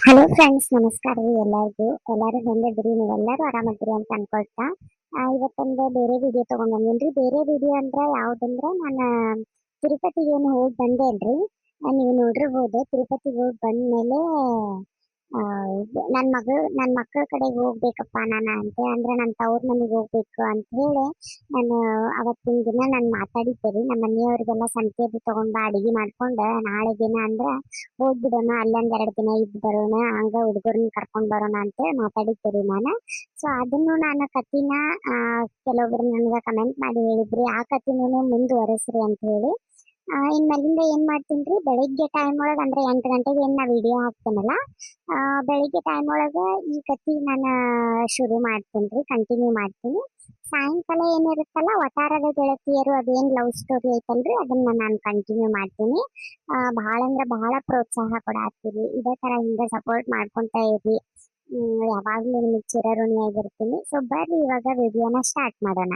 Hello friends, ನಮಸ್ಕಾರ ರೀ ಎಲ್ಲರಿಗೂ. ಎಲ್ಲರೂ ಹೆಂಗಿದ್ರಿ? ನೀವೆಲ್ಲರೂ ಆರಾಮದ್ರಿ ಅಂತ ಅನ್ಕೊಳ್ತಾ ಇವತ್ತೊಂದು ಬೇರೆ ವಿಡಿಯೋ ತಗೊಂಡ್ಬಂದೇನ್ರಿ. ಬೇರೆ ವಿಡಿಯೋ ಅಂದ್ರೆ ಯಾವ್ದಂದ್ರೆ ನಾನು ತಿರುಪತಿಗೆ ಏನು ಹೋಗಿ ಬಂದೇನ್ರಿ. ನೀವು ನೋಡಿರ್ಬೋದು. ತಿರುಪತಿಗೆ ಹೋಗಿ ಬಂದ್ಮೇಲೆ ನನ್ನ ಮಕ್ಕಳ ಕಡೆಗೆ ಹೋಗ್ಬೇಕಪ್ಪ ನಾನು ಅಂತ ಅಂದ್ರೆ ನನ್ನ ತವ್ರ ಮನೆಗೆ ಹೋಗ್ಬೇಕು ಅಂತ ಹೇಳಿ ನಾನು ಅವತ್ತಿನ ದಿನ ನಾನು ಮಾತಾಡಿದ್ದೆ ರೀ. ನಮ್ಮ ಮನೆಯವ್ರಿಗೆಲ್ಲ ಸಂತೆದು ತಗೊಂಡ್ ಬಾ ಅಡಿಗೆ ಮಾಡ್ಕೊಂಡು ನಾಳೆ ದಿನ ಅಂದ್ರೆ ಹೋಗ್ಬಿಡೋಣ, ಅಲ್ಲೊಂದ್ 2 ದಿನ ಇದ್ದು ಬರೋಣ, ಹಂಗ ಹುಡುಗರನ್ನ ಕರ್ಕೊಂಡ್ ಬರೋಣ ಅಂತ ಮಾತಾಡಿದ್ದೆ ನಾನು. ಸೊ ಅದನ್ನು ನಾನು ಕತಿನ ಕೆಲವೊಬ್ರು ನನ್ಗೆ ಕಮೆಂಟ್ ಮಾಡಿ ಹೇಳಿದ್ರಿ, ಆ ಕತಿನೂ ಮುಂದುವರೆಸ್ರಿ ಅಂತ ಹೇಳಿ. ಇನ್ಮೇಲಿಂದ ಏನ್ ಮಾಡ್ತೀನಿ, ಬೆಳಿಗ್ಗೆ ಟೈಮ್ ಒಳಗೆ ಅಂದ್ರೆ 8 ಗಂಟೆಗೆ ಏನ್ ನಾ ವಿಡಿಯೋ ಹಾಕ್ತೇನಲ್ಲ, ಬೆಳಿಗ್ಗೆ ಟೈಮ್ ಒಳಗೆ ಈ ಕತಿ ನಾನು ಶುರು ಮಾಡ್ತೀನಿ, ಕಂಟಿನ್ಯೂ ಮಾಡ್ತೀನಿ. ಸಾಯಂಕಾಲ ಏನಿರುತ್ತಲ್ಲ ವಟಾರದ ಗೆಳತಿಯರು ಅದೇನ್ ಲವ್ ಸ್ಟೋರಿ ಐತಲ್ರಿ, ಅದನ್ನ ನಾನು ಕಂಟಿನ್ಯೂ ಮಾಡ್ತೀನಿ. ಬಹಳ ಅಂದ್ರೆ ಬಹಳ ಪ್ರೋತ್ಸಾಹ ಕೊಡಾತ್ತೀರಿ. ಇದೇ ತರ ಹಿಂಗೆ ಸಪೋರ್ಟ್ ಮಾಡ್ಕೊಂತ ಇರಿ. ಯಾವಾಗ್ಲೂ ನಿಮಗೆ ಚಿರಋಣಿಯಾಗಿರ್ತೀನಿ. ಸೊ ಬರ್ರಿ ಇವಾಗ ವಿಡಿಯೋನ ಸ್ಟಾರ್ಟ್ ಮಾಡೋಣ.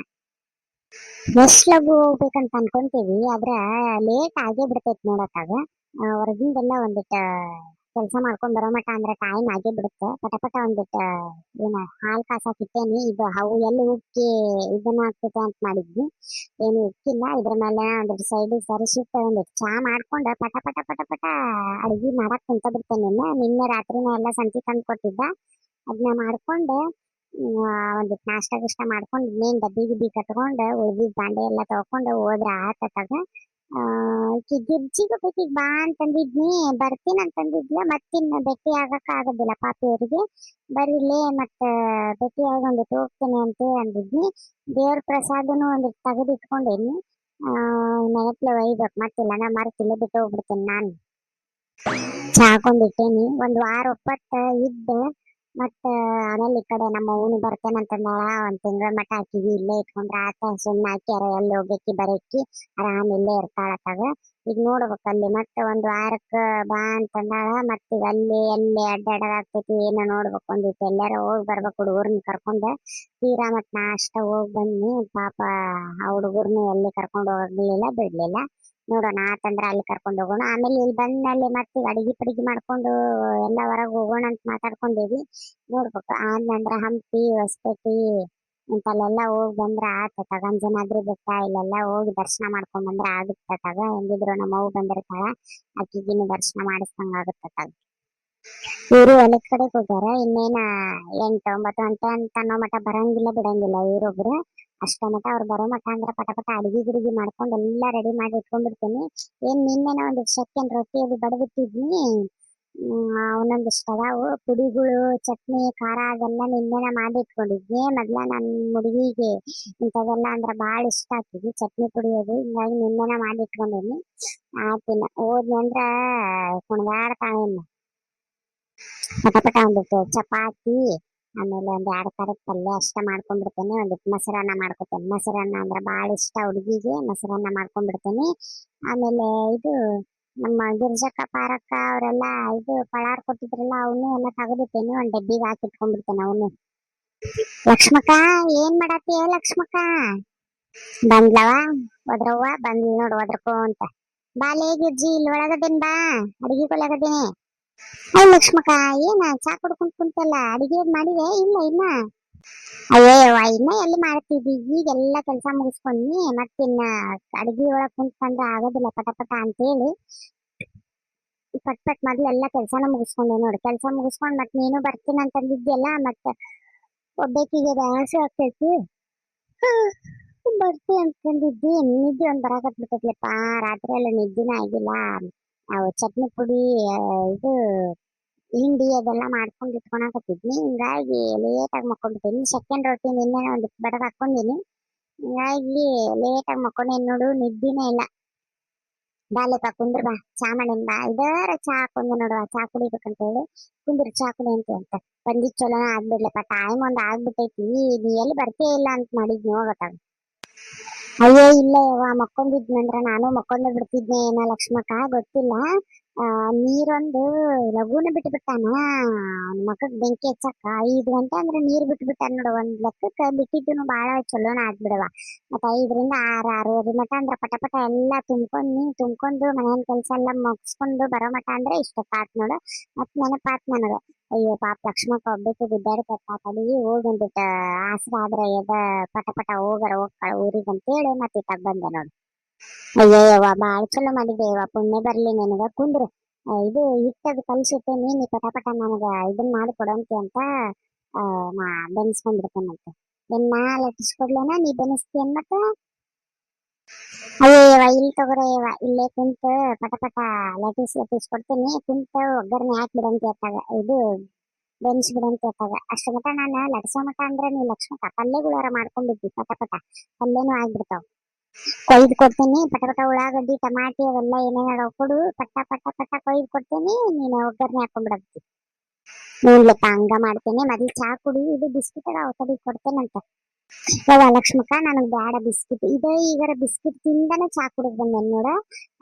ಎಷ್ಟು ಲಘು ಹೋಗ್ಬೇಕಂತ ಅನ್ಕೊಂತೀವಿ, ಆದ್ರೆ ಲೇಟ್ ಆಗೇ ಬಿಡ್ತೈತಿ ನೋಡಕ್ಕಾಗ. ಹೊರಗಿಂದೆಲ್ಲ ಒಂದಿಟ್ಟ ಕೆಲಸ ಮಾಡ್ಕೊಂಡ್ ಬರೋ ಮಟ ಅಂದ್ರೆ ಟೈಮ್ ಆಗೇ ಬಿಡುತ್ತೆ. ಪಟ ಪಟ ಒಂದಿಟ್ಟ ಹಾಲ್ ಕಾಸಾಕ್ ಇಟ್ಟೇನಿ. ಇದು ಅವು ಎಲ್ಲಿ ಉಕ್ಕಿ ಇದನ್ನ ಆಗ್ತೈತೆ ಅಂತ ಮಾಡಿದ್ವಿ, ಏನು ಉಕ್ಕಿಲ್ಲ. ಇದ್ರ ಮೇಲೆ ಒಂದಿಟ್ಟು ಸೈಡ್ ಸರಿಸಿಟ್ಟು ಒಂದಿಟ್ಟು ಚಾ ಮಾಡ್ಕೊಂಡು ಪಟ ಪಟ ಪಟ ಪಟ ಅಡಿಗೆ ಮಾಡಕ್ ಕುಂತ ಬಿಡ್ತೇನೆ. ನಿನ್ನೆ ರಾತ್ರಿನ ಎಲ್ಲ ಸಂತಿ ತಂದು ಕೊಟ್ಟಿದ್ದ, ಅದನ್ನ ಮಾಡ್ಕೊಂಡು ಒಂದಿಟ್ಟು ನಾಷ್ಟ ಗಿಷ್ಟ ಮಾಡ್ಕೊಂಡು ಇನ್ನೇನ್ ಡಬ್ಬಿ ಗಿಬ್ಬಿ ಕಟ್ಕೊಂಡು ಉಳ್ದಿದ್ ಬಾಂಡೆ ಎಲ್ಲ ತಗೊಂಡು ಹೋದ್ರ ಆತತಾಗ. ಈಕಿ ಗಿರ್ಜಿಗೆ ಬೇಕಿಗ್ ಬಾ ಅಂತಂದಿದ್ನಿ, ಬರ್ತೀನಿ ಅಂತಂದಿದ್ಲ. ಮತ್ತಿನ್ನ ಭೇಟಿ ಆಗಕ್ ಆಗೋದಿಲ್ಲ ಪಾಪಿ ಅವ್ರಿಗೆ. ಬರೀಲೇ ಮತ್ತ ಭೇಟಿ ಆಗಿ ಒಂದಿಟ್ಟು ಹೋಗ್ತೇನೆ ಅಂತ ಅಂದಿದ್ನಿ. ದೇವ್ರ ಪ್ರಸಾದನು ಒಂದಿಟ್ಟು ತೆಗೆದಿಟ್ಕೊಂಡೇನಿ. ನೆನಪ್ಲೆ ಒಯ್ಬೇಕು, ಮತ್ತಿಲ್ಲ ನಾ ಮರ್ತಿಲ್ಲ ಬಿಟ್ಟು ಹೋಗ್ಬಿಡ್ತೇನೆ ನಾನು. ಚಾಕೊಂಡಿಟ್ಟೇನಿ. ಒಂದ್ ವಾರ ಒಪ್ಪತ್ತ ಇದ್ದ ಮತ್ತ ಆಮೇಲೆ ಈ ಕಡೆ ನಮ್ಮ ಅವನು ಬರ್ತೇನಂತಂದಾಳ. 1 ತಿಂಗಳ ಮಟ ಹಾಕಿವಿ ಇಲ್ಲೇ ಇಟ್ಕೊಂಡ್ರ ಆತ. ಸುಮ್ಮನೆ ಹಾಕ್ಯಾರ ಎಲ್ಲಿ ಹೋಗ್ಬೇಕಿ ಬರಕ್ಕಿ ಆರಾಮ್ ಇಲ್ಲೇ ಇರ್ತಾಳತ್ತಾಗ. ಈಗ ನೋಡ್ಬೇಕು ಅಲ್ಲಿ ಮತ್ತೆ 1 ವಾರಕ್ಕ ಬಾ ಅಂತಂದಾಳ. ಮತ್ತ ಈಗ ಅಲ್ಲಿ ಎಲ್ಲಿ ಅಡ್ಡಾಡಾಗ್ತೈತಿ ಏನೋ ನೋಡ್ಬೇಕು. ಒಂದಿಟ್ಟು ಎಲ್ಲಾರ ಹೋಗಿ ಬರ್ಬೇಕು ಹುಡುಗರ್ನ ಕರ್ಕೊಂಡ. ತೀರಾ ಮತ್ ನಾ ಅಷ್ಟ ಹೋಗಿ ಬನ್ನಿ. ಪಾಪ ಆ ಹುಡುಗರ್ನು ಎಲ್ಲಿ ಕರ್ಕೊಂಡು ಹೋಗ್ಲಿಲ್ಲ ಬಿಡ್ಲಿಲ್ಲ. ನೋಡೋಣ ಆತಂದ್ರ ಅಲ್ಲಿ ಕರ್ಕೊಂಡು ಹೋಗೋಣ. ಆಮೇಲೆ ಇಲ್ಲಿ ಬಂದ್ಮೇಲೆ ಮತ್ತೆ ಅಡಿಗೆ ಪಡಿಗೆ ಮಾಡ್ಕೊಂಡು ಎಲ್ಲ ಹೊರಗೆ ಹೋಗೋಣ ಅಂತ ಮಾತಾಡ್ಕೊಂಡೇವಿ. ನೋಡ್ಬೇಕು ಆದ್ನಂದ್ರ ಹಂಪಿ ಹೊಸಪೇಟೆ ಇಂತಲ್ಲೆಲ್ಲ ಹೋಗಿ ಬಂದ್ರ ಆತತಾಗ. ಅಂಜನಾದ್ರಿ ಬೆಟ್ಟ ಇಲ್ಲೆಲ್ಲ ಹೋಗಿ ದರ್ಶನ ಮಾಡ್ಕೊಂಡ್ ಬಂದ್ರ ಆಗುತ್ತತಾಗ. ಹೆಂಗಿದ್ರು ನಮ್ಮ ಅವ್ವ ಬಂದಿರ್ತಾಳ, ಅಕ್ಕಿಗಿನ್ನು ದರ್ಶನ ಮಾಡಿಸ್ದಂಗ ಆಗುತ್ತತಾಗ. ಇವರು ಹೊಲದ ಕಡೆಗೆ ಹೋಗ್ಯಾರ. ಇನ್ನೇನ 8-9 ಗಂಟೆ ಅಂತ ಅನ್ನೋ ಮಟ ಬರಂಗಿಲ್ಲ ಬಿಡಂಗಿಲ್ಲ ಇವರೊಬ್ರು. ಅಷ್ಟ ಮಟ ಅವ್ರು ಬರೋ ಮಟ ಅಂದ್ರೆ ಪಟ ಪಟ ಅಡಿಗೆ ಗಿಡಿಗೆ ಮಾಡ್ಕೊಂಡು ಎಲ್ಲ ರೆಡಿ ಮಾಡಿ ಇಟ್ಕೊಂಡ್ಬಿಡ್ತೀನಿ. ನಿನ್ನೆನ ಒಂದಿಷ್ಟು ಸೆಕೆಂಡ್ ರೊಟ್ಟಿ ಅದು ಬಡಬಿಟ್ಟಿದ್ನಿ. ಅವನೊಂದಿಷ್ಟು ಅದಾವು ಪುಡಿಗಳು, ಚಟ್ನಿ, ಖಾರ ಅದೆಲ್ಲ ನಿನ್ನೆನ ಮಾಡಿ ಇಟ್ಕೊಂಡಿದ್ನಿ. ಮೊದ್ಲ ನನ್ನ ಹುಡುಗಿಗೆ ಇಂಥವೆಲ್ಲ ಅಂದ್ರೆ ಭಾಳ ಇಷ್ಟ ಆಗ್ತಿದ್ವಿ, ಚಟ್ನಿ ಪುಡಿ ಅದು. ಹಿಂಗಾಗಿ ನಿನ್ನೆನ ಮಾಡಿ ಇಟ್ಕೊಂಡೇನಿ. ಆತಿನ ಹೋದ್ನಿ ಅಂದ್ರ ಕುಣ್ದಾಡ್ತಾಳ. ಪಟ ಪಟ ಒಂದಿಟ್ಟು ಚಪಾತಿ, ಆಮೇಲೆ 1-2 ಥರದ ಪಲ್ಯ ಅಷ್ಟ ಮಾಡ್ಕೊಂಡ್ಬಿಡ್ತೇನೆ. ಒಂದಿಟ್ಟು ಮೊಸರನ್ನ ಮಾಡ್ಕೊತೇನೆ. ಮೊಸರನ್ನ ಅಂದ್ರೆ ಭಾಳ ಇಷ್ಟ ಹುಡುಗಿಗೆ. ಮೊಸರನ್ನ ಮಾಡ್ಕೊಂಡ್ಬಿಡ್ತೇನೆ. ಆಮೇಲೆ ಇದು ನಮ್ಮ ಗಿರ್ಜಕ್ಕ ಪಾರಕ್ಕ ಅವರೆಲ್ಲ ಇದು ಪಳಾರ್ ಕೊಟ್ಟಿದ್ರಲ್ಲ, ಅವನು ಎಲ್ಲ ತೆಗೆದಿಟ್ಟೇನೆ. ಒಂದ್ ಡಬ್ಬಿಗೆ ಹಾಕಿ ಇಟ್ಕೊಂಡ್ಬಿಡ್ತೇನೆ ಅವನು. ಲಕ್ಷ್ಮಕ್ಕ, ಏನ್ ಮಾಡತ್ತೀಯ ಲಕ್ಷ್ಮಕ್ಕ? ಬಂದ್ಲವ ಒದ್ರವ್ವ ಬಂದ್ಲಿ ನೋಡು ಒದ್ರಕೋ ಅಂತ. ಬಾಲೇ ಗಿರ್ಜಿ, ಇಲ್ಲಿ ಒಳಗದೇನ್ ಬಾ, ಅಡಿಗೆ ಕೊಳಗದೇನೆ. ಲಕ್ಷ್ಮಕ್ಕ, ಏನ ಚಾ ಕುಡ್ಕೊಂಡ್ ಕುಂತಲ್ಲ, ಅಡಿಗೆ ಮಾಡಿದೆ ಇಲ್ಲ ಇನ್ನ? ಅಯ್ಯವ್ವ ಇನ್ನ ಎಲ್ಲಿ ಮಾಡ್ತಿದ್ವಿ, ಈಗೆಲ್ಲ ಕೆಲಸ ಮುಗಿಸ್ಕೊಂಡ್ನಿ. ಮತ್ತಿನ್ನ ಅಡಿಗೆ ಒಳಗ್ ಕುಂತ್ಕೊಂಡ್ರೆ ಆಗೋದಿಲ್ಲ ಪಟ ಪಟ ಅಂತೇಳಿ ಪಟ್ ಪಟ್ ಮೊದ್ಲು ಎಲ್ಲ ಕೆಲಸನ ಮುಗಿಸ್ಕೊಂಡೆ ನೋಡು. ಕೆಲಸ ಮುಗಿಸ್ಕೊಂಡ್ ಮತ್ ನೀನು ಬರ್ತೀನಿ ಅಂತಂದಿದ್ಯಲ್ಲ, ಮತ್ತ ಒಬ್ಬಾಕಿಗೆ ಆಸೆ ಆಗ್ತೈತಿ. ಬರ್ತಿ ಅಂತಂದಿದ್ದಿ. ನಿದ್ದೆ ಒಂದ್ ಬರಾಕತ್ಬಿಟ್ಟೈತ್ಲಪ್ಪ. ರಾತ್ರಿ ಎಲ್ಲ ನಿದ್ದಿನ ಆಗಿಲ್ಲ. ಅವು ಚಟ್ನಿ ಪುಡಿ, ಇದು ಹಿಂಡಿ ಅದೆಲ್ಲ ಮಾಡ್ಕೊಂಡು ಇಟ್ಕೊಳಕತ್ತಿದ್ನಿ. ಹಿಂಗಾಗಿ ಲೇಟಾಗಿ ಮಕ್ಕೊಂಡ್ಬಿಟ್ಟೇನಿ. ಸೆಕೆಂಡ್ ರೊಟ್ಟಿ ನಿನ್ನೆ ಒಂದಿಟ್ಟು ಬಡದ್ ಹಾಕೊಂಡಿನಿ. ಹಿಂಗಾಗಿ ಲೇಟಾಗಿ ಮಕ್ಕೊಂಡೇನಿ ನೋಡು, ನಿದ್ದಿನೇ ಇಲ್ಲ. ಬಾಲೆಪ್ಪ ಕುಂದ್ರ ಬಾ, ಚಾ ಮಾಡೇನ್ ಬಾ. ಇದರ ಚಾ ಹಾಕೊಂಡೆ ನೋಡುವ, ಚಾ ಕುಡಿಬೇಕಂತ ಹೇಳಿ ಕುಂದ್ರ ಚಾ ಕುಡಿ ಅಂತ ಬಂದಿದ್ ಚಲೋನ ಆಗ್ಬಿಡ್ಲಪ್ಪ. ಟೈಮ್ ಒಂದ್ ಆಗ್ಬಿಟ್ಟೈತಿ. ನೀ ಎಲ್ಲಿ ಬರ್ತೇ ಇಲ್ಲ ಅಂತ ಮಾಡಿದ್ನಿ ಹೋಗತ್ತಾಗ. ಅಯ್ಯೋ ಇಲ್ಲ ಯವ್ವ, ಮಕ್ಕೊಂಡಿದ್ನಂದ್ರ ನಾನು ಮಕ್ಕೊಂಡ ಬಿಡ್ತಿದ್ನೆ ಏನೋ ಲಕ್ಷ್ಮಕ್ಕ, ಗೊತ್ತಿಲ್ಲ. ಆ ನೀರೊಂದು ಲಘುನ ಬಿಟ್ಬಿಟ್ಟಾನ. ಅವ್ನ ಮಗಗ್ ಬೆಂಕಿ ಹಚ್ಚಕ್ಕ 5 ಗಂಟೆ ಅಂದ್ರೆ ನೀರ್ ಬಿಟ್ಬಿಟ್ಟಾನ ನೋಡು. ಒಂದ್ ಲೆಕ್ಕಕ್ಕ ಬಿಟ್ಟಿದ್ದು ಬಾಳ ಚಲೋನ ಆಗ್ಬಿಡವ. ಮತ್ತ 5ರಿಂದ 6, 6:30 ಮಟ ಅಂದ್ರ ಪಟ ಪಟ ಎಲ್ಲಾ ತುಂಬ್ಕೊಂಡು ಮನೇನ್ ಕೆಲ್ಸ ಎಲ್ಲಾ ಮುಗಿಸ್ಕೊಂಡು ಬರೋ ಮಟ ಅಂದ್ರೆ ಇಷ್ಟೊತ್ತಾತ್ ನೋಡು. ಮತ್ ನೆನಪಾತ್ ನನಗ, ಅಯ್ಯೋ ಪಾಪ ಲಕ್ಷ್ಮಕ್ಕ ಒಬ್ಬಕ್ಕೆ ಗುದ್ದಾಡ್ಕತ್ತ ತಡಿ ಹೋಗಿ ಒಂದಿಟ್ಟ ಆಸರ ಆದ್ರೆ ಎದ ಪಟ ಪಟ ಹೋಗ್ತಾಳ ಊರಿಗೆ ಅಂತೇಳಿ ಮತ್ತೆ ಇತ್ತಾಗ ಬಂದೆ ನೋಡು. ಅಯ್ಯಯ್ಯವ್ವ ಬಾಳ್ ಚಲೋ ಮಾಡಿದೆ ಯವ್ವ, ಪುಣ್ಯ ಬರ್ಲಿ ನಿನಗ. ಕುಂದ್ರು ಇದು ಹಿಟ್ಟದು ಕಲ್ಸಿಟ್ಟೇನಿ, ನೀ ಪಟ ಪಟ ನನಗ ಇದನ್ ಮಾಡಿ ಕೊಡಂತಿ ಅಂತ ನಾ ಬೆನ್ಸ್ಕೊಂಡ್ಬಿಡ್ತೇನಂತ. ನಾ ಲಟ್ಟಿಸ್ಕೊಡ್ಲೇನ, ನೀ ಬೆನಸ್ತೀಯನ್ ಮತ್ತ? ಅಯ್ಯಯ್ಯವ್ವ ಇಲ್ಲಿ ತಗೋರಯ್ಯವ್ವ, ಇಲ್ಲೇ ಕುಂತ ಪಟ ಪಟ ಲಟ್ಟಿಸ್ ಕೊಡ್ತೀನಿ, ಕುಂತ ಒಗ್ಗರಣೆ ಹಾಕ್ಬಿಡಂತಿ ಅತ್ತಾಗ, ಇದು ಬೆನ್ಸ್ಬಿಡಂತಿ ಅತ್ತಾಗ. ಅಷ್ಟ ಮಟ ನಾನು ಲಟ್ಸೋ ಮಟ ಅಂದ್ರೆ ನೀ ಲಕ್ಷ್ಮಕ್ಕ ಪಲ್ಯಗುಳಾರ ಮಾಡ್ಕೊಂಡ್ಬಿಡ್ತಿ ಪಟ ಪಟ, ಪಲ್ಯನೂ ಆಗ್ಬಿಡ್ತಾವ. ಕೊಯ್ದು ಕೊಡ್ತೀನಿ ಪಟ ಪಟ, ಉಳ್ಳಾಗಡ್ಡಿ ಟಮಾಟಿ ಅವೆಲ್ಲ ಏನೇನ ಕೊಡು, ಪಟ ಪಟ ಪಟ ಕೊಯ್ದು ಕೊಡ್ತೀನಿ, ನೀನು ಒಗ್ಗರಣೆ ಹಾಕೊಂಡ್ಬಿಡತ್ತಿ. ನೋಡ್ಲಪ್ಪ ಹಂಗ ಮಾಡ್ತೇನೆ. ಮೊದ್ಲು ಚಾ ಕುಡಿ, ಇದು ಬಿಸ್ಕಿಟ್ ಅದಾವ ತಡಿ ಕೊಡ್ತೇನಂತ. ಯವ್ವ ಲಕ್ಷ್ಮಕ್ಕ ನನಗ್ ಬ್ಯಾಡ ಬಿಸ್ಕಿಟ್, ಈಗರ ಬಿಸ್ಕಿಟ್ ತಿಂದನ ಚಾ ಕುಡಿದ್ ಬಂದೇನ್ ನೋಡ.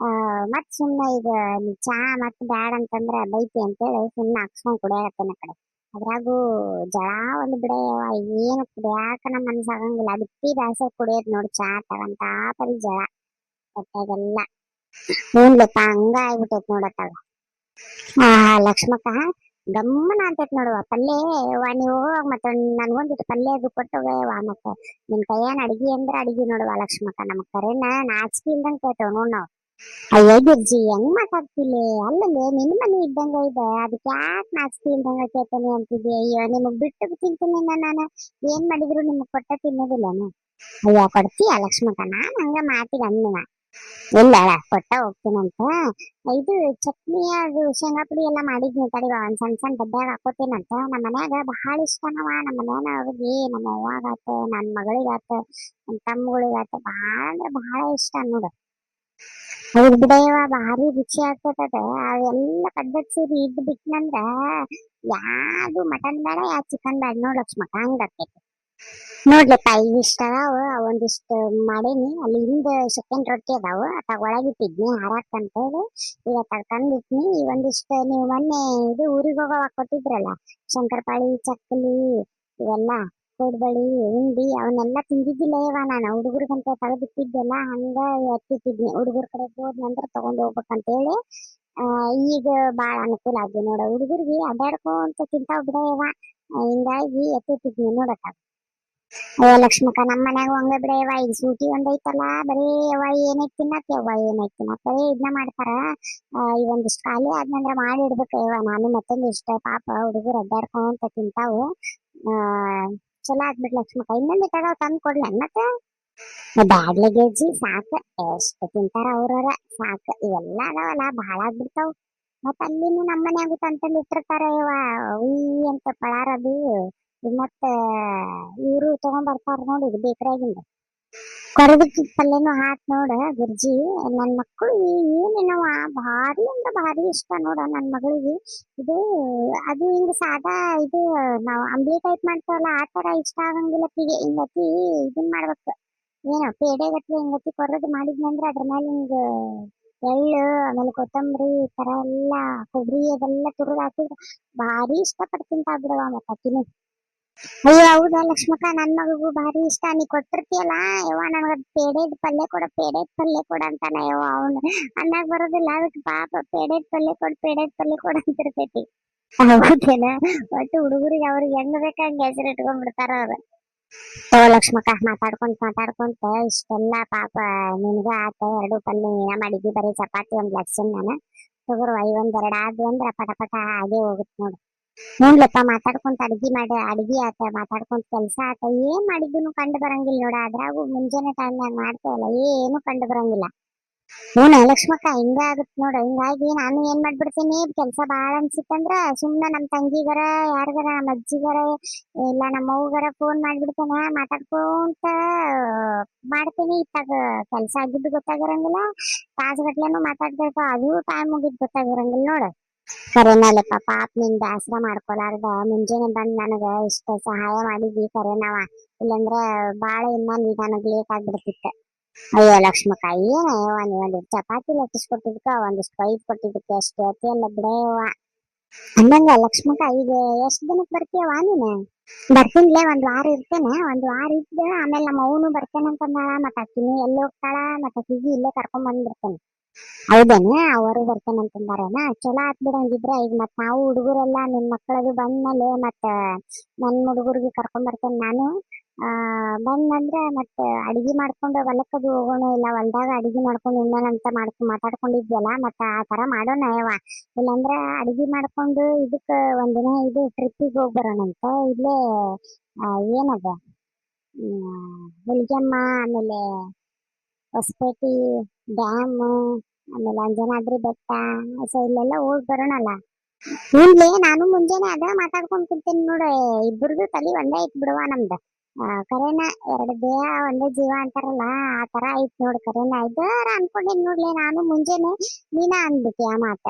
ಮತ್ ಸುಮ್ನೆ ಈಗ ನೀ ಚಾ ಮತ್ ಬ್ಯಾಡ ಅಂತಂದ್ರ ಬೈತಿ ಅಂತೇಳಿ ಸುಮ್ನೆ ಹಾಕ್ಸ್ಕೊಂಡ್ ಕುಡಿಯಾಕತ್ತೇನ ಆ ಕಡೆ. ಅದ್ರಾಗೂ ಜಳ ಒಂದು ಬಿಡ ಯವ್ವ, ಏನು ಕುಡಿಯಾಕ ನಮ್ ಮನ್ಸಾಗಂಗಿಲ್ಲ, ಬಿಟ್ಟಿ ಬ್ಯಾಸರ ಕುಡಿಯೋದ್ ನೋಡ್ ಚಾ ತಗಂತ ಪರಿ ಜಳ ಹೊಟ್ಟಾಗೆಲ್ಲ. ಹ್ಞೂನ್ಲೆಪ್ಪ ಹಂಗ ಆಗ್ಬಿಟ್ಟೈತ್ ನೋಡತ್ತಾಗ. ಲಕ್ಷ್ಮಕ್ಕ ಗಮ್ಮನ ಅಂತೈತ್ ನೋಡುವ ಪಲ್ಯ. ಯವ್ವ ನೀವು ಹೋಗುವಾಗ ಮತ್ತ ನನ್ಗೊಂದಿಟ್ಟು ಪಲ್ಯ ಅದು ಕೊಟ್ಟೋಗವ್ವ. ಮತ್ತ ನಿನ್ ಕೈಯನ್ ಅಡಿಗೆ ಅಂದ್ರ ಅಡಿಗೆ ನೋಡುವ ಲಕ್ಷ್ಮಕ್ಕ, ನಮಗ್ ಕರೆನ ನಾಚಿಕೆ ಇಲ್ದಂಗ್ ಕೇಳ್ತೇವ್ ನೋಡ್ ನಾವ್. ಅಯ್ಯೋ ಗಿರ್ಜಿ ಹೆಂಗ್ ಮಾತಾಡ್ತಿಲ್ಲ, ಅಲ್ಲಲ್ಲಿ ನಿನ್ ಮನೆ ಇದ್ದಂಗ ಇದೆ, ಅದಕ್ಕೆ ಯಾಕೆ ನಾಚಿಕೆ ಇಲ್ದಂಗ ಕೇಳ್ತೇನೆ ಅಂತಿದ್ದೆ. ಅಯ್ಯೋ ನಿಮಗ್ ಬಿಟ್ಟು ತಿಂತೀನಿ ನಾನು, ಏನ್ ಮಾಡಿದ್ರು ನಿಮಗ್ ಕೊಟ್ಟ ತಿನ್ನೋದಿಲ್ಲನು? ಅಯ್ಯ ಕೊಡ್ತೀಯ ಲಕ್ಷ್ಮಕ್ಕ, ನಾನ್ ಹಂಗ ಮಾತಿಗೆ ಅಂದಿನ. ಇಲ್ಲ ಕೊಟ್ಟ ಹೋಗ್ತೀನಂತ. ಇದು ಚಟ್ನಿ ಅದು ಶೇಂಗಾ ಪುಡಿ ಎಲ್ಲ ಮಾಡಿದ್ನಿ ತಡಿವ, ಒಂದ್ ಸಣ್ಣ ಸಣ್ಣ ಡಬ್ಬ್ಯಾಗ ಹಾಕೋತೀನಂತ. ನಮ್ಮ ಮನ್ಯಾಗ ಬಹಳ ಇಷ್ಟನವ, ನಮ್ಮ ಮನ್ಯಾನ ಅವ್ರಿಗೆ, ನಮ್ಮ ಅವ್ವಾಗಾತ, ನನ್ನ ಮಗಳಿಗಾತ, ನಮ್ಮ ತಮ್ಮಗಳಿಗಾತ ಬಹಳ ಅಂದ್ರೆ ಬಹಳ ಇಷ್ಟ ನೋಡು. ಹೌದ್ ಬಿಡಯ್ಯವ ಭಾರಿ ರುಚಿ ಆಗ್ತದ. ಅವೆಲ್ಲ ಪದ್ಧತಿ ಸೇರಿ ಇದ್ ಬಿಟ್ನಂದ್ರ ಯಾವ್ದು ಮಟನ್ ಬೇಡ ಯಾ ಚಿಕನ್ ಬೇಡ ನೋಡ್ ಲಕ್ಷ್ಮಕ್ಕ, ಹಂಗಾಕೈತಿ. ನೋಡ್ಲಪ್ಪ ಇಷ್ಟ ಅದಾವ, ಒಂದಿಷ್ಟು ಮಾಡೇನಿ. ಅಲ್ಲಿ ಹಿಂದ ಸೆಕೆಂಡ್ ರೊಟ್ಟಿ ಅದಾವ, ಅತ್ತಾಗ ಒಳಗಿಟ್ಟಿದ್ನಿ ಹಾರಾಕ್ ಅಂತೇಳಿ, ಈಗ ತಂದಿಟ್ನಿ. ಒಂದಿಷ್ಟು ನೀವು ಮೊನ್ನೆ ಇದು ಊರಿಗೆ ಹೋಗೋವಾಗ ಕೊಟ್ಟಿದ್ರಲ್ಲ, ಶಂಕರಪಾಳಿ ಚಕ್ಕಲಿ ಇವೆಲ್ಲ ಕೋಡ್ಬಳಿ ಉಂಡಿ ಅವನ್ನೆಲ್ಲ ತಿಂದಿದ್ದಿಲ್ಲ ಇವ. ನಾನು ಹುಡುಗರಿಗಂತ ತೆಗೆದಿಟ್ಟಿದ್ದೆಲ್ಲ ಹಂಗ ಎತ್ತಿಟ್ಟಿದ್ನಿ, ಹುಡುಗರ ಕಡೆ ಹೋದ್ ನಂತರ ತಗೊಂಡ್ ಹೋಗ್ಬೇಕಂತೇಳಿ. ಈಗ ಬಾಳ ಅನುಕೂಲ ಆಗಿ ನೋಡ, ಹುಡುಗರಿಗೆ ಅಡ್ಡಾಡ್ಕೊಂತ ತಿಂತಾವ್ ಬಿಡ ಇವ. ಹಿಂಗಾಗಿ ಎತ್ತಿಟ್ಟಿದ್ನಿ ನೋಡಕ್ಕ. ಅಯ್ಯೋ ಲಕ್ಷ್ಮಕ್ಕ ನಮ್ಮ ಮನ್ಯಾಗ ಹಂಗ ಬಿಡ ಯವ್ವ, ಈಗ ಸೂಟಿ ಒಂದೈತಲ್ಲ ಬರೀ ಯವ್ವ ಏನೈತ್ ತಿನ್ನಕ್, ಯವ್ವ ಏನೈತ್ ತಿನ್ನಕ್ ಬರೀ ಇದನ್ನ ಮಾಡ್ತಾರ. ಈ ಒಂದಿಷ್ಟು ಖಾಲಿ ಆದ್ನಂದ್ರ ಮಾಡಿ ಇಡ್ಬೇಕು ಯವ್ವ, ನಾನು ಮತ್ತೊಂದು ಇಷ್ಟ ಪಾಪ ಹುಡುಗರು ಅಡ್ಡಾಡ್ಕೊಂತ ತಿಂತಾವು. ಆ ಚಲೋ ಆಗ್ಬಿಡ್ ಲಕ್ಷ್ಮಕ್ಕ, ಇನ್ನೊಂದು ಇಟ್ಟಾಗ ತಂದ್ ಕೊಡ್ಲೇನ್ ಮತ್ತೆ? ಬ್ಯಾಡ್ಲೆ ಗೆಜ್ಜಿ ಸಾಕ, ಎಷ್ಟು ತಿಂತಾರ ಅವ್ರವ್ರ ಸಾಕ. ಇವೆಲ್ಲ ಅದಾವಲ್ಲ ಬಹಳ ಆಗ್ಬಿಡ್ತಾವ್. ಮತ್ತ ಅಲ್ಲಿನೂ ನಮ್ಮ ಮನ್ಯಾಗು ತಂತಂದ್ ಇಟ್ಟಿರ್ತಾರ ಯವ್ವ, ಉಯ್ ಅಂತ ಪಳಾರದು. ಮತ್ತ ಇವರು ತಗೊಂಡ್ ಬರ್ತಾರ ನೋಡಿ ಬೇಕ್ರಿಯಾಗಿಂದ, ಕೊರದಕ್ಕಿ ಪಲ್ಯನು ಹಾಕ್ ನೋಡ ಗುರ್ಜಿ. ನನ್ ಮಕ್ಕಳು ಏನೇನವ ಭಾರಿ ಅಂದ್ರ ಭಾರಿ ಇಷ್ಟ ನೋಡ ನನ್ ಮಗಳಿಗೆ. ಇದು ಅದು ಹಿಂಗ ಸಾದಾ ಇದು ನಾವ್ ಅಂಬ್ಲಿ ಟೈಪ್ ಮಾಡ್ತಾವಲ್ಲ ಆ ತರ ಇಷ್ಟ ಆಗಂಗಿಲ್ಲ ಅಕ್ಕಿಗೆ. ಹಿಂಗತಿ ಇದನ್ ಮಾಡ್ಬೇಕು, ಏನೋ ಪೇಡೆ ಗಟ್ಲೆ ಹಿಂಗತಿ ಕೊರದು ಮಾಡಿದ್ನಂದ್ರ ಅದ್ರ ಮೇಲೆ ಹಿಂಗ ಎಳ್ಳು ಆಮೇಲೆ ಕೊತ್ತಂಬರಿ ಈ ತರ ಎಲ್ಲಾ ಕೊಬ್ಬರಿ ಅದೆಲ್ಲ ತುರಿದ್ ಹಾಕಿದ್ರ ಭಾರಿ ಇಷ್ಟಪಟ್ಟು ತಿಂತಾ ಬಿಡವ ಮತ್ತ ಅಕ್ಕಿನು. ಅಯ್ಯೋ ಹೌದಾ ಲಕ್ಷ್ಮಕ್ಕ, ನನ್ ಮಗಗೂ ಭಾರಿ ಇಷ್ಟ. ನೀ ಕೊಟ್ಟಿರ್ತೀಯಲ್ಲ ಯವ್ವ ನನಗ ಪೇಡೆದ್ ಪಲ್ಯ ಕೊಡ ಅಂತಾನ ಯವ್ವ. ಅವನು ಅನ್ನಾಗ ಬರೋದಿಲ್ಲ, ಅದಕ್ಕೆ ಪಾಪ ಪೇಡೆದ್ ಪಲ್ಯ ಕೊಡ ಅಂತಿರ್ತೈತಿ. ಹೌದೇನ? ಒಟ್ಟು ಹುಡುಗರಿಗೆ ಅವ್ರಿಗೆ ಹೆಂಗ್ ಬೇಕ ಹಂಗ ಹೆಸರು ಇಟ್ಕೊಂಡ್ ಬಿಡ್ತಾರ ಅವ್ರ. ಓ ಲಕ್ಷ್ಮಕ್ಕ ಮಾತಾಡ್ಕೊಂತ ಇಷ್ಟೆಲ್ಲ ಪಾಪ ನಿನ್ಗ ಆತ, ಎರಡು ಪಲ್ಯ ನೀನ ಮಾಡಿದ್ದಿ, ಬರೀ ಚಪಾತಿ ಒಂದ್ ಲಕ್ಷನ್ ನಾನು ತಗೋರ್ವ. ಒಂದೆರಡು ಆದ್ವು ಅಂದ್ರ ಪಟ ಪಟ ಹಾಗೆ ಹೋಗುತ್ ನೋಡು. ಹ್ಞೂನ್ಲಪ್ಪ ಮಾತಾಡ್ಕೊಂತ ಅಡ್ಗಿ ಆತ, ಮಾತಾಡ್ಕೊಂತ ಕೆಲ್ಸ ಆತ, ಏನ್ ಮಾಡಿದ್ದುನು ಕಂಡು ಬರಂಗಿಲ್ಲ ನೋಡ. ಅದ್ರಾಗು ಮುಂಜಾನೆ ಟೈಮ್ನಾಗ ಮಾಡ್ತೇವಲ್ಲ ಏನು ಕಂಡು ಬರಂಗಿಲ್ಲ. ಹ್ಞೂನ ಲಕ್ಷ್ಮಕ್ಕ ಹಿಂಗ ಆಗತ್ ನೋಡ. ಹಿಂಗಾಗಿ ನಾನು ಏನ್ ಮಾಡ್ಬಿಡ್ತೀನಿ, ಕೆಲ್ಸ ಬಾಳ ಅನ್ಸಿತ್ತಂದ್ರ ಸುಮ್ನ ನಮ್ ತಂಗಿಗರ ಯಾರಿಗಾರ ನಮ್ಮ ಅಜ್ಜಿಗರ ಇಲ್ಲ ನಮ್ಮ ಅವ್ವಗರ ಫೋನ್ ಮಾಡ್ಬಿಡ್ತೇನೆ, ಮಾತಾಡ್ಕೊಂತ ಮಾಡ್ತೀನಿ. ಇತ್ತಾಗ ಕೆಲ್ಸ ಆಗಿದ್ದು ಗೊತ್ತಾಗಿರಂಗಿಲ್ಲ, ತಾಸುಗಟ್ಲೆನು ಮಾತಾಡ್ತಿರ್ತಾವ, ಅದು ಟೈಮ್ ಮುಗಿದ್ ಗೊತ್ತಾಗಿರಂಗಿಲ್ಲ ನೋಡ. ಕರೆನಲ್ಲಪ್ಪ ಪಾಪ ನಿನ್ ಬ್ಯಾಸರ ಮಾಡ್ಕೊಲಾರ್ದ ಮುಂಜಾನೆ ಬಂದ್ ನನಗ ಇಷ್ಟ ಸಹಾಯ ಮಾಡಿದ್ವಿ ಕರೆನವ. ಇಲ್ಲಂದ್ರ ಬಾಳ ಇನ್ನ ನನಗ್ ಲೇಟ್ ಆಗ್ಬಿಡ್ತಿತ್ತ. ಅಯ್ಯೋ ಲಕ್ಷ್ಮಕ್ಕ ಏನ ಒಂದ್ ಚಪಾತಿ ಲಟ್ಟಿಸ್ಕೊಟ್ಟಿದ್ಕ ಒಂದಿಷ್ಟು ಕೈದ್ ಕೊಟ್ಟಿದ್ದಕ್ಕೆ ಅಷ್ಟೇ ಅತಿ ಎಲ್ಲ ಬಿಡವ. ಅಂದಂಗ ಲಕ್ಷ್ಮಕ್ಕ ಈಗ ಎಷ್ಟ್ ದಿನಕ್ ಬರ್ತೀಯವ ನೀನ? ಬರ್ತೀನ್ಲೆ, ಒಂದ್ ವಾರ ಇರ್ತೇನೆ. ಒಂದ್ ವಾರ ಇದ್ದು ಆಮೇಲೆ ನಮ್ಮ ಅವನು ಬರ್ತೇನೆ ಅಂತಂದಾಳ. ಮತ್ತ ಅಕ್ಕಿನೂ ಎಲ್ಲಿ ಹೋಗ್ತಾಳ, ಮತ್ತ ಅಕ್ಕಿಗೆ ಇಲ್ಲೇ ಕರ್ಕೊಂಡ್ ಬಂದ್ಬಿಡ್ತೇನೆ. ಹೌದೇನೆ, ಅವರು ಬರ್ತೇನೆ ಅಂತಂದಾರೇನ? ಚಲೋ ಆತ್ ಬಿಡ ಹಂಗಿದ್ರ. ಈಗ ಮತ್ ನಾವು ಹುಡುಗರೆಲ್ಲ ನಿನ್ ಮಕ್ಕಳದು ಬಂದ್ಮೇಲೆ ಮತ್ತ ನನ್ ಹುಡುಗರಿಗೆ ಕರ್ಕೊಂಡ್ ಬರ್ತೇನೆ ನಾನು. ಬಂದಂದ್ರ ಮತ್ತ ಅಡಿಗೆ ಮಾಡ್ಕೊಂಡು ಹೊಲಕ್ಕದು ಹೋಗೋಣ, ಇಲ್ಲ ಹೊಲ್ದಾಗ ಅಡಿಗೆ ಮಾಡ್ಕೊಂಡು ಉಣ್ಣೋಣಂತ ಮಾತಾಡ್ಕೊಂಡಿದ್ವಲ್ಲ, ಮತ್ತ ಆ ತರ ಮಾಡೋಣ ಯವ್ವ. ಇಲ್ಲಾಂದ್ರ ಅಡಿಗೆ ಮಾಡ್ಕೊಂಡು ಇದಕ್ಕ ಒಂದಿನ ಇದು ಟ್ರಿಪ್ಪಿಗೆ ಹೋಗಿ ಬರೋಣಂತ. ಇಲ್ಲೇ ಏನದ, ಹುಲ್ಗೆಮ್ಮ, ಆಮೇಲೆ ಹೊಸಪೇಟೆ ಡ್ಯಾಮ್, ಆಮೇಲೆ ಅಂಜನಾದ್ರಿ ಬೆಟ್ಟ, ಸೊ ಇಲ್ಲೆಲ್ಲ ಹೋಗಿ ಬರೋಣಲ್ಲ. ಇಲ್ಲೇ ನಾನು ಮುಂಜಾನೆ ಅದ ಮಾತಾಡ್ಕೊಂಡ್ ಕುಂತೀನಿ ನೋಡ. ಇಬ್ಬರದು ತಲಿ ಒಂದೇ ಐತ್ ಬಿಡುವ ನಮ್ದ. ಕರೇನ ಎರಡು ದೇಹ ಒಂದೇ ಜೀವ ಅಂತಾರಲ್ಲ, ಆ ತರ ಐತ್ ನೋಡ್. ಕರೇನ ಇದಾರ ಅನ್ಕೊಂಡೇನ್ ನೋಡ್ಲಿ ನಾನು ಮುಂಜಾನೆ. ನೀನ ಅಂದ್ಬಿಟ್ಟಿ ಆ ಮಾತ.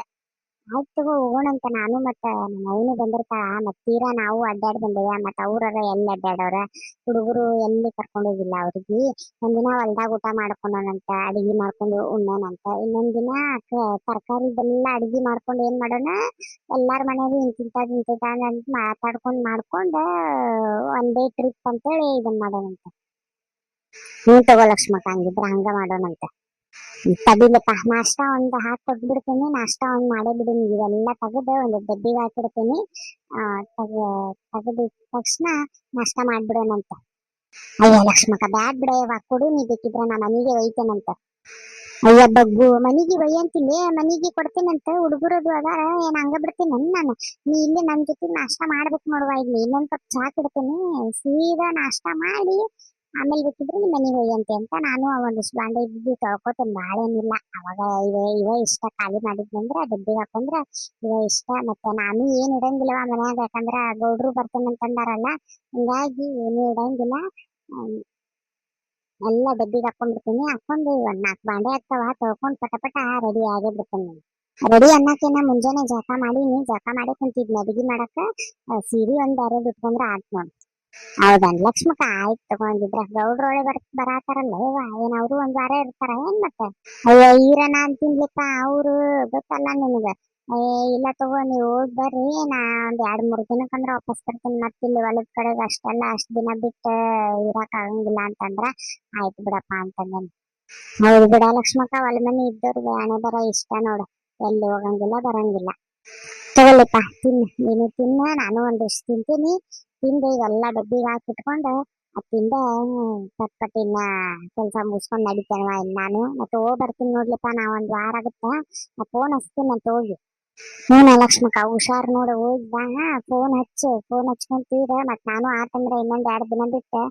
ಆಯ್ತು ತಗೋ ಹೋಗೋಣಂತ. ನಾನು ಮತ್ತ ನಮ್ಮ ಅವನು ಬಂದಿರ್ತಾಳ. ಮತ್ ತೀರಾ ನಾವು ಅಡ್ಡಾಡ್ ಬಂದೇವ. ಮತ್ತ ಅವ್ರರ ಎಲ್ಲಿ ಅಡ್ಡಾಡವ್ರ, ಹುಡುಗರು ಎಲ್ಲಿ ಕರ್ಕೊಂಡ್ ಹೋಗಿಲ್ಲ ಅವ್ರಿಗೆ. ಒಂದಿನ ಹೊಲ್ದಾಗ ಊಟ ಮಾಡ್ಕೊಂಡೋಣಂತ, ಅಡಿಗೆ ಮಾಡ್ಕೊಂಡು ಉಣ್ಣೋಣಂತ. ಇನ್ನೊಂದ್ ದಿನ ತರಕಾರಿದೆಲ್ಲ ಅಡಿಗೆ ಮಾಡ್ಕೊಂಡು ಏನ್ ಮಾಡೋಣ, ಎಲ್ಲಾರ ಮನೆಯಾಗೂ ಇಂತಿಂತ ಅಂತ ಮಾಡ್ಕೊಂಡ್ ಒನ್ ಡೇ ಟ್ರಿಪ್ ಅಂತೇಳಿ ಇದನ್ ಮಾಡೋಣಂತ. ಹ್ಞೂ ತಗೋ ಲಕ್ಷ್ಮಕ್ಕ, ಹಂಗಿದ್ರ ಹಂಗ ಮಾಡೋಣಂತ. ತಡಿಲಪ್ಪ, ನಾಷ್ಟ ಒಂದ್ ಹಾಕಿ ಕೊಟ್ಬಿಡ್ತೀನಿ. ನಾಷ್ಟ ಒಂದ್ ಮಾಡೇ ಬಿಡಿನಿ. ಇವೆಲ್ಲ ತೆಗೆದು ಒಂದು ಡಬ್ಬಿಗೆ ಹಾಕಿಡ್ತೀನಿ. ತೆಗೆದ ತಕ್ಷಣ ನಾಷ್ಟ ಮಾಡ್ಬಿಡೋಣಂತ. ಅಯ್ಯ ಲಕ್ಷ್ಮಕ್ಕ ಬ್ಯಾಡ್ ಬಿಡಯ್ಯವ, ಕೊಡು. ನೀ ಬೇಕಿದ್ರ ನಾ ಮನೆಗೆ ಒಯ್ತೇನಂತ. ಅಯ್ಯ ಬಗ್ಗು, ಮನಿಗೆ ಒಯ್ಯಂತಿಲ್ಲ, ಮನಿಗೆ ಕೊಡ್ತೇನಂತ. ಹುಡುಗರದು ಅದಾರ, ಏನ್ ಹಂಗ ಬಿಡ್ತೀನಿ ನಾನು? ನೀ ಇಲ್ಲಿ ನನ್ ಜೊತೆ ನಾಷ್ಟ ಮಾಡ್ಬೇಕು ನೋಡುವ. ಇಲ್ಲಿ ಇನ್ನೊಂದ್ ಕಪ್ ಚಾ ಕೊಡ್ತೀನಿ, ಸೀದಾ ನಾಷ್ಟ ಮಾಡಿ ಆಮೇಲೆ ಬೇಕಿದ್ರೆ ನಿಮ್ ಮನೆಗೆ ಒಯ್ಯಂತೆ ಅಂತ. ನಾನು ಒಂದಿಷ್ಟು ಬಾಂಡೆ ಇದ್ದು ತೊಳ್ಕೊತೇನೆ, ಬಾಳೇನಿಲ್ಲ. ಅವಾಗ ಇವ ಇಷ್ಟ ಖಾಲಿ ಮಾಡಿದ್ನಂದ್ರ ಡಬ್ಬಿಗೆ ಹಾಕೊಂಡ್ರ ಇವ ಇಷ್ಟ. ಮತ್ತೆ ನಾನು ಏನ್ ಇಡಂಗಿಲ್ಲವ ಮನ್ಯಾಗ, ಯಾಕಂದ್ರ ಗೌಡ್ರು ಬರ್ತೇನಂತಂದಾರಲ್ಲ, ಹಿಂಗಾಗಿ ಏನು ಇಡಂಗಿಲ್ಲ. ಎಲ್ಲ ಡಬ್ಬಿಗೆ ಹಾಕೊಂಡ್ಬಿಡ್ತೀನಿ. ಹಾಕೊಂಡು ಒಂದ್ 4 ಬಾಂಡೆ ಆಗ್ತಾವ, ತೊಳ್ಕೊಂಡ್ ಪಟ ರೆಡಿ ಆಗೇ ಬಿಡ್ತೇನೆ. ರೆಡಿ ಅನ್ನಕೇನ ಮುಂಜಾನೆ ಜಳಕ ಮಾಡೀನಿ. ಜಳಕ ಮಾಡೇ ಕುಂತಿದ್ನಿ ಅಡಿಗೆ ಮಾಡಕ. ಸೀರೆ ಒಂದ್ ಬ್ಯಾರೆ ಬಿಟ್ಕೊಂಡ್ರ ಆತ್ ನೋಡ್. ಹೌದನ್ ಲಕ್ಷ್ಮಕ್ಕ, ಆಯ್ತು ತಗೊಂಡಿದ್ರ. ಗೌಡ್ರೊಳೆ ಬರಾತಾರಲ್ಲ ಇವ, ಏನ್ ಅವ್ರು ಒಂದ್ ವಾರ ಇರ್ತಾರ ಏನ್ ಮತ್ತೆ? ಅಯ್ಯ ಈರನ ಅಂತಿನ್ಲಿಪ್ಪ, ಅವ್ರು ಗೊತ್ತಲ್ಲ ನಿನಗ. ಇಲ್ಲ ತಗೋ, ನೀವ್ ಹೋಗಿ ಬರ್ರಿ, ನಾ ಒಂದ್ 2-3 ದಿನಕ್ಕಂದ್ರ ವಾಪಸ್ ಬರ್ತೀನಿ. ಮತ್ತ ಇಲ್ಲಿ ಹೊಲದ ಕಡೆಗೆ ಅಷ್ಟ್ ದಿನ ಬಿಟ್ಟು ಇರಾಕ್ ಆಗಂಗಿಲ್ಲ ಅಂತಂದ್ರ ಆಯ್ತು ಬಿಡಪ್ಪ ಅಂತಂದೇನಿ. ಹೌದು ಬಿಡ ಲಕ್ಷ್ಮಕ್ಕ, ಹೊಲ ಮನೆ ಇದ್ದವ್ರಿಗೆ ಹಣೆ ಬರ ಇಷ್ಟ ನೋಡು. ಎಲ್ಲಿ ಹೋಗಂಗಿಲ್ಲ ಬರಂಗಿಲ್ಲ. ತಗೊಳ್ಳಿಪ್ಪ, ತಿನ್ನು. ನೀನು ತಿನ್ನ, ನಾನು ಒಂದಿಷ್ಟು ತಿಂತೀನಿ. ತಿಂದು ಇವೆಲ್ಲ ಡಬ್ಬಿಗೆ ಹಾಕಿಟ್ಕೊಂಡು ಅತ್ತಿಂದ ಪಟ್ಪಟ್ಟಿನ ಕೆಲಸ ಮುಗಿಸ್ಕೊಂಡ್ ನಡಿತೇನೆ ನಾನು. ಮತ್ತೆ ಹೋಗಿ ಬರ್ತೀನಿ ನೋಡ್ಲಿಪ್ಪ, ನಾ ಒಂದ್ ವಾರ ಆಗುತ್ತ. ಫೋನ್ ಹಚ್ತೀನಿ ಅಂತ ಹೋಗಿ. ಹ್ಞೂ ಲಕ್ಷ್ಮಕ್ಕ, ಹುಷಾರ್ ನೋಡು. ಹೋಗಿದ್ದಾಗ ಫೋನ್ ಹಚ್ಕೊಂತೀರ. ಮತ್ ನಾನು ಆತಂದ್ರ ಇನ್ನೊಂದ್ 2 ದಿನ ಬಿಟ್ಟು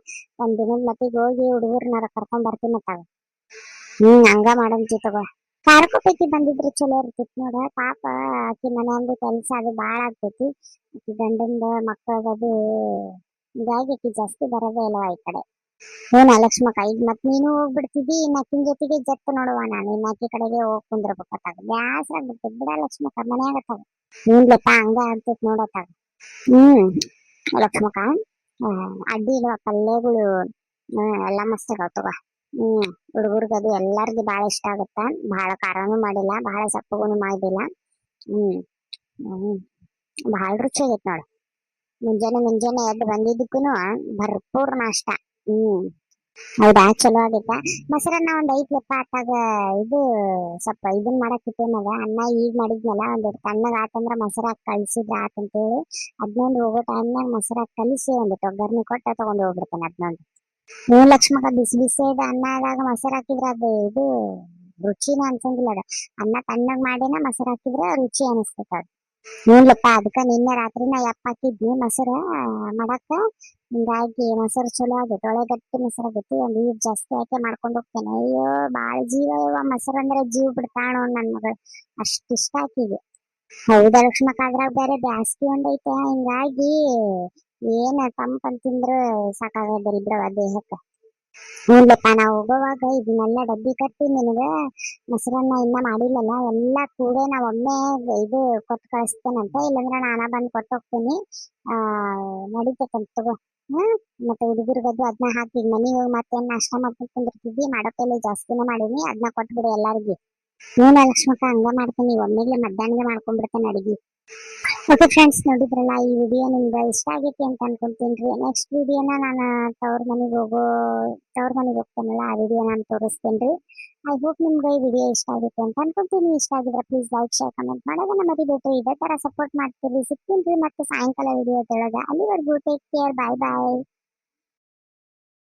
ಒಂದ್ ದಿನದ ಮಟ್ಟಿಗೆ ಹೋಗಿ ಹುಡುಗರ್ನಾರ ಕರ್ಕೊಂಡ್ ಬರ್ತೀನಿ ತಾವ. ಹಂಗ ಮಾಡಂತಿ ತಗೋ. ಕಾರ್ಕೋಪೈಕಿ ಬಂದಿದ್ರೆ ಚಲೋ ಇರ್ತಿತ್ ನೋಡ. ಪಾಪ ಆಕಿ ಮನೆಯಂದು ಕೆಲ್ಸ ಅದು ಬಾಳ ಆಗ್ತೈತಿ. ಆಕಿ ಗಂಡಂದ ಮಕ್ಕಳದು ಹೀಗಾಗಿ ಆಕಿ ಜಾಸ್ತಿ ಬರೋದೇ ಇಲ್ಲವ ಈ ಕಡೆ. ಹ್ಞೂ ಲಕ್ಷ್ಮಕ್ಕ, ಈಗ ಮತ್ ನೀನು ಹೋಗ್ಬಿಡ್ತಿದ್ದಿ, ಇನ್ನಾಕಿನ ಜೊತೆಗೆ ಜತ್ ನೋಡುವ. ನಾನು ಇನ್ನಾಕಿ ಕಡೆಗೆ ಹೋಗ್ ಕುಂದ್ರಬೇಕಾಗ ಬ್ಯಾಸರ ಆಗ್ಬಿಡ್ತೈತಿ ಬಿಡ ಲಕ್ಷ್ಮಕ್ಕ ಮನ್ಯಾಗತ್ತಾಗ. ಹ್ಞೂನ್ಲೆಪ್ಪ, ಹಂಗ ಆಗ್ತೈತಿ ನೋಡತ್ತಾಗ. ಲಕ್ಷ್ಮಕ್ಕ, ಅಡ್ಡಿ ಇಲ್ವಾ ಪಲ್ಯಗಳು? ಎಲ್ಲಾ ಮಸ್ತ್ ಆಗವ ತಗೋ. ಹುಡುಗರ್ಗ ಅದು ಎಲ್ಲಾರ್ಗು ಬಾಳ ಇಷ್ಟ ಆಗುತ್ತ. ಬಹಳ ಖಾರಾನು ಮಾಡಿಲ್ಲ, ಬಹಳ ಸಪ್ಪಗುನು ಮಾಡಿಲ್ಲ. ಹ್ಮ್ ಹ್ಮ್ ಬಹಳ ರುಚಿ ಆಗೈತ್ ನೋಡ. ಮುಂಜಾನೆ ಎದ್ದು ಬಂದಿದ್ದಕ್ಕೂನು ಭರ್ಪೂರ್ ನಾಷ್ಟ. ಹೌದಾ, ಚಲೋ ಆಗೈತ. ಮೊಸರನ್ನ ಒಂದ್ ಐತ್ಲೆಪ್ಪ ಆತಾಗ. ಇದು ಸ್ವಲ್ಪ ಇದನ್ ಮಾಡಕ್ ಇಟ್ಟೇನದ, ಅನ್ನ ಈಗ ಮಾಡಿದ್ನಲ್ಲ, ಒಂದ್ ತಣ್ಣಗ ಆತಂದ್ರ ಮೊಸರು ಹಾಕಿ ಕಳ್ಸಿದ್ರ ಆತಂತೇಳಿ ಅದ್ನೊಂದು ಹೋಗೋ ಟೈಮ್ನಾಗ ಮೊಸರು ಹಾಕಿ ಕಲಿಸಿ ಒಂದಿಟ್ಟು ಒಗ್ಗರ್ನಿ ಕೊಟ್ಟ ತಗೊಂಡ್ ಹೋಗ್ಬಿಡ್ತೇನೆ ಅದ್ನೊಂದು. ಲಕ್ಷ್ಮಕ್ಕ, ಬಿಸಿ ಬಿಸಿ ಅನ್ನದಾಗ ಮೊಸರು ಹಾಕಿದ್ರ ಅದು ಇದು ರುಚಿನ ಅನ್ಸಂಗಿಲ್ಲ. ಅದ ಅನ್ನ ತಣ್ಣಗ್ ಮಾಡಿನ ಮೊಸರು ಹಾಕಿದ್ರ ರುಚಿ ಅನಿಸ್ತದ ಅದು. ಹ್ಞೂನ್ಲಪ್ಪ, ಅದಕ್ಕ ನಿನ್ನೆ ರಾತ್ರಿನ ಯಪ್ಪ ಹಾಕಿದ್ನಿ ಮೊಸರು ಮಾಡಾಕ. ಹಿಂಗಾಗಿ ಮೊಸರು ಚಲೋ ಆಗೈತೆ, ಒಳ್ಳೆ ಗಟ್ಟಿ ಮೊಸರು ಆಗೈತಿ. ಒಂದ್ ಈಟ್ ಜಾಸ್ತಿ ಹಾಕಿ ಮಾಡ್ಕೊಂಡು ಹೋಗ್ತೇನೆ. ಅಯ್ಯೋ ಬಾಳ ಜೀವ ಇವ ಮೊಸರು ಅಂದ್ರೆ, ಜೀವ ಬಿಡ್ತಾಳ ನೋಡ್ ನನ್ ಮಗಳು, ಅಷ್ಟ ಇಷ್ಟ ಆಕಿಗೆ. ಹೌದಾ ಲಕ್ಷ್ಮಕ್ಕ, ಅದ್ರಾಗ ಬೇರೆ ಬ್ಯಾಸ್ಗಿ ಒಂದೈತೆ, ಹಿಂಗಾಗಿ ಏನ್ ತಂಪನ್ ತಿಂದ್ರ ಸಾಕಾಗೋದಿಲ್ಲ ಬಿಡವ ದೇಹಕ್ಕ. ಹ್ಞೂನ್ಲಪ್ಪ ನಾವು ಹೋಗೋವಾಗ ಇದನ್ನೆಲ್ಲ ಡಬ್ಬಿ ಕಟ್ಟಿ ನಿನಗೆ ಮೊಸರನ್ನ ಇನ್ನ ಮಾಡಿಲ್ಲಲ್ಲ ಎಲ್ಲ ಕೂಡೆ ನಾವು ಒಮ್ಮೆ ಇದು ಕೊಟ್ಟು ಕಳಿಸ್ತೇನಂತೆ, ಇಲ್ಲಾಂದ್ರೆ ನಾನಾ ಬಂದು ಕೊಟ್ಟು ಹೋಗ್ತೀನಿ. ಆ ನಡೀತೈತಂತ ತಗೋ. ಹ್ಮ್. ಮತ್ತೆ ಹುಡುಗರಿಗದು ಅದನ್ನ ಹಾಕಿ ಮನೆಗೆ ಹೋಗಿ ಮತ್ತೆ ನಾಷ್ಟ ಮಾಡ್ಕೊಂಡು ಕುಂದಿರ್ತಿದ್ದಿ, ಮಾಡೋಕೆಲ್ಲ ಜಾಸ್ತಿನೇ ಮಾಡೀನಿ, ಅದನ್ನ ಕೊಟ್ಬಿಡು ಎಲ್ಲಾರ್ಗಿ. ಹ್ಞೂ ಲಕ್ಷ್ಮಕ್ಕ, ಹಂಗ ಮಾಡ್ತೀನಿ, ಒಮ್ಮೆಗ್ಲೆ ಮಧ್ಯಾಹ್ನಗೆ ಮಾಡ್ಕೊಂಡ್ಬಿಡ್ತೇನೆ ಅಡಿಗೆ. ಓಕೆ ಫ್ರೆಂಡ್ಸ್, ನೋಡಿದ್ರಲ್ಲ ಈ ವಿಡಿಯೋ ನಿಮ್ಗೆ ಇಷ್ಟ ಆಗೈತಿ ಅಂತ ಅನ್ಕೊಂತೀನಿ ರೀ. ನೆಕ್ಸ್ಟ್ ವಿಡಿಯೋನ ನಾನು ತವ್ರ ಮನೆಗೆ ಹೋಗ್ತೇನಲ್ಲ ಆ ವಿಡಿಯೋ ನಾನು ತೋರಿಸ್ತೇನೆ ರೀ. ಐ ಹೋಪ್ ನಿಮ್ಗೆ ಈ ವಿಡಿಯೋ ಇಷ್ಟ ಆಗುತ್ತೆ ಅಂತ ಅನ್ಕೊಂತೀನಿ. ಇಷ್ಟ ಆಗಿದ್ರೆ ಪ್ಲೀಸ್ ಲೈಕ್ ಶೇರ್ ಕಮೆಂಟ್ ಮಾಡೋದನ್ನ ಮರಿಬೇಡ್ರಿ. ಇದೇ ತರ ಸಪೋರ್ಟ್ ಮಾಡ್ತೀರಿ. ಸಿಗ್ತೀನಿ ರೀ ಮತ್ತೆ ಸಾಯಂಕಾಲ ವಿಡಿಯೋದೊಳಗೆ. ಅಲ್ಲಿವರೆಗೂ ಟೇಕ್ ಕೇರ್, ಬಾಯ್ ಬಾಯ್.